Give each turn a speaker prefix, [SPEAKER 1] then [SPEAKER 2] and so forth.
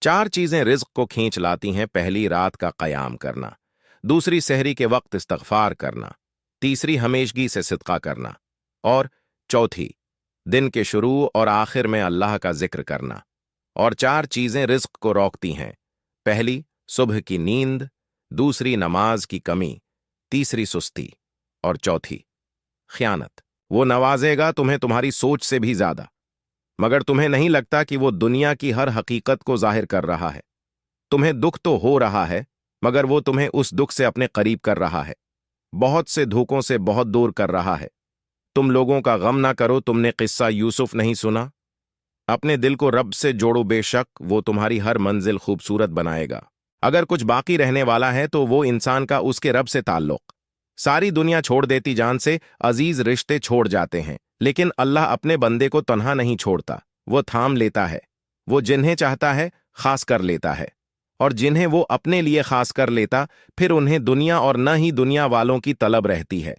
[SPEAKER 1] चार चीजें रिज्क को खींच लाती हैं। पहली, रात का क़याम करना। दूसरी, सहरी के वक्त इस्तग़फ़ार करना। तीसरी, हमेशगी से सिदक़ा करना। और चौथी, दिन के शुरू और आखिर में अल्लाह का जिक्र करना। और चार चीजें रिज्क को रोकती हैं। पहली, सुबह की नींद। दूसरी, नमाज की कमी। तीसरी, सुस्ती। और चौथी, खयानत। वो नवाजेगा तुम्हें तुम्हारी सोच से भी ज्यादा, मगर तुम्हें नहीं लगता कि वो दुनिया की हर हकीकत को जाहिर कर रहा है। तुम्हें दुख तो हो रहा है, मगर वो तुम्हें उस दुख से अपने करीब कर रहा है, बहुत से धोखों से बहुत दूर कर रहा है। तुम लोगों का गम ना करो, तुमने किस्सा यूसुफ नहीं सुना? अपने दिल को रब से जोड़ो, बेशक वो तुम्हारी हर मंजिल खूबसूरत बनाएगा। अगर कुछ बाकी रहने वाला है तो वो इंसान का उसके रब से ताल्लुक। सारी दुनिया छोड़ देती जान से अजीज रिश्ते छोड़ जाते हैं, लेकिन अल्लाह अपने बंदे को तन्हा नहीं छोड़ता। वो थाम लेता है। वो जिन्हें चाहता है खास कर लेता है, और जिन्हें वो अपने लिए खास कर लेता, फिर उन्हें दुनिया और न ही दुनिया वालों की तलब रहती है।